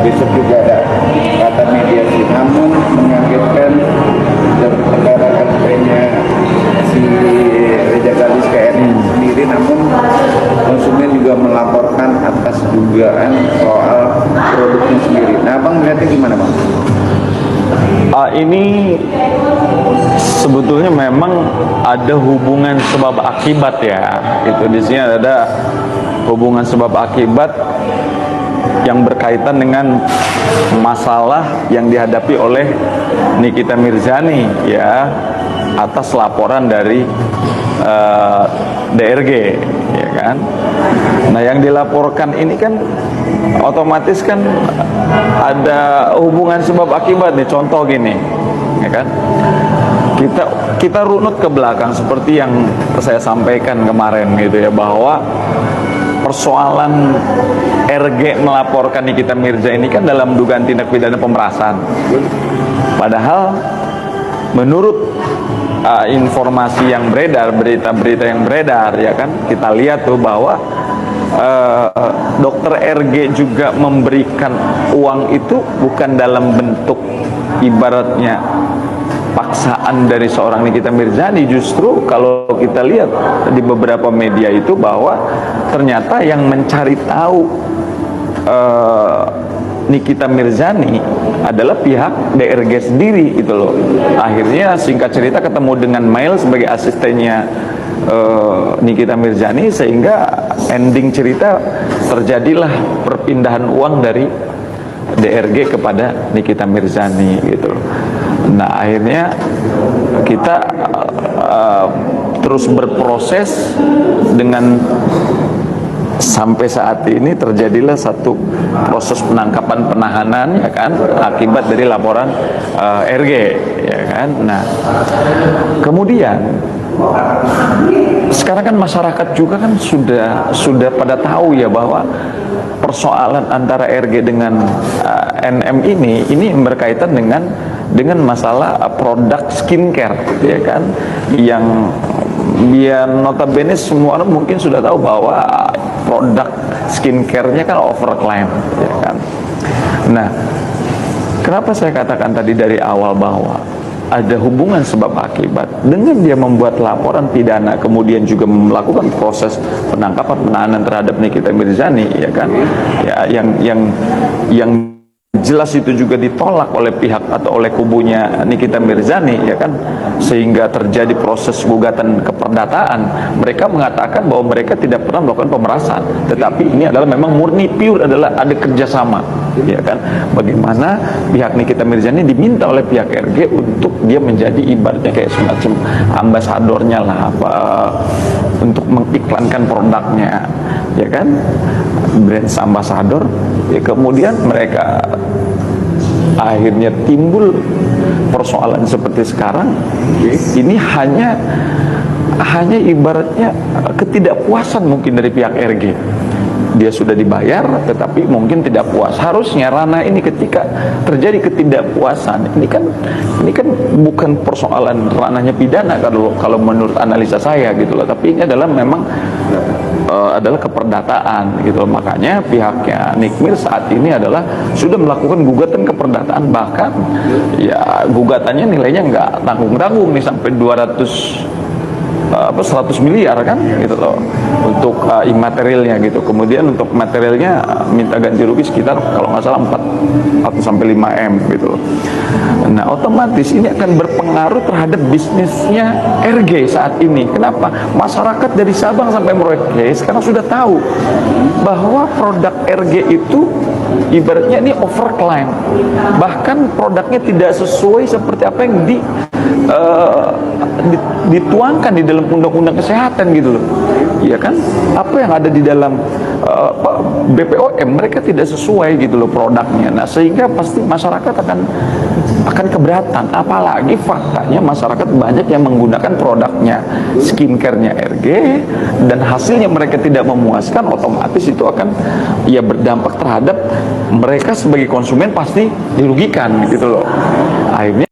besok juga ada kata mediasi. Namun mengagetkan perkara kampanye si Reja Galis ke RN sendiri, namun konsumen juga melaporkan atas dugaan soal produknya sendiri. Nah, Bang melihatnya gimana, Bang? Ini sebetulnya memang ada hubungan sebab akibat ya. Itu di sini ada hubungan sebab akibat yang berkaitan dengan masalah yang dihadapi oleh Nikita Mirzani ya, atas laporan dari DRG ya kan. Nah, yang dilaporkan ini kan otomatis kan ada hubungan sebab akibat nih. Contoh gini ya kan, kita runut ke belakang seperti yang saya sampaikan kemarin gitu ya, bahwa persoalan RG melaporkan Nikita Mirza ini kan dalam dugaan tindak pidana pemerasan. Padahal menurut informasi yang beredar, berita-berita yang beredar ya kan, kita lihat tuh bahwa dokter RG juga memberikan uang itu bukan dalam bentuk ibaratnya paksaan dari seorang Nikita Mirzani. Justru kalau kita lihat di beberapa media itu bahwa ternyata yang mencari tahu Nikita Mirzani adalah pihak DRG sendiri itu loh. Akhirnya singkat cerita ketemu dengan Mail sebagai asistennya Nikita Mirzani, sehingga ending cerita terjadilah perpindahan uang dari DRG kepada Nikita Mirzani gitu. Nah, akhirnya kita terus berproses dengan sampai saat ini terjadilah satu proses penangkapan penahanan ya kan, akibat dari laporan RG ya kan. Nah, kemudian sekarang kan masyarakat juga kan sudah pada tahu ya bahwa persoalan antara RG dengan NM ini berkaitan dengan masalah produk skincare ya kan, yang biar notabene semua orang mungkin sudah tahu bahwa produk skincare-nya kan overclaim ya kan. Nah, kenapa saya katakan tadi dari awal bahwa ada hubungan sebab akibat dengan dia membuat laporan pidana kemudian juga melakukan proses penangkapan penahanan terhadap Nikita Mirzani ya kan, ya yang jelas itu juga ditolak oleh pihak atau oleh kubunya Nikita Mirzani ya kan, sehingga terjadi proses gugatan keperdataan. Mereka mengatakan bahwa mereka tidak pernah melakukan pemerasan, tetapi ini adalah memang murni pure adalah ada kerjasama ya kan. Bagaimana pihak Nikita Mirzani diminta oleh pihak RG untuk dia menjadi ibaratnya kayak semacam ambasadornya lah, untuk mengiklankan produknya ya kan, brand ambassador ya. Kemudian mereka akhirnya timbul persoalan seperti sekarang. Ini hanya ibaratnya ketidakpuasan mungkin dari pihak RG. Dia sudah dibayar tetapi mungkin tidak puas. Harusnya ranah ini ketika terjadi ketidakpuasan, ini kan bukan persoalan ranahnya pidana kalau menurut analisa saya gitu loh, tapi ini adalah memang adalah keperdataan gitu loh. Makanya pihaknya Nikmir saat ini adalah sudah melakukan gugatan keperdataan, bahkan ya gugatannya nilainya nggak tanggung-tanggung nih, sampai 100 miliar kan gitu loh untuk imaterialnya gitu. Kemudian untuk materialnya minta ganti rugi sekitar kalau nggak salah 4 atau sampai 5 M gitu loh. Nah, otomatis ini akan berpengaruh terhadap bisnisnya RG saat ini. Kenapa? Masyarakat dari Sabang sampai Merauke sekarang sudah tahu bahwa produk RG itu ibaratnya ini overclaim, bahkan produknya tidak sesuai seperti apa yang dituangkan di dalam undang-undang kesehatan gitu loh ya kan. Apa yang ada di dalam BPOM mereka tidak sesuai gitu loh produknya. Nah, sehingga pasti masyarakat akan keberatan, apalagi faktanya masyarakat banyak yang menggunakan produknya skincare-nya RG dan hasilnya mereka tidak memuaskan. Otomatis itu akan ya berdampak terhadap mereka sebagai konsumen, pasti dirugikan gitu loh. Akhirnya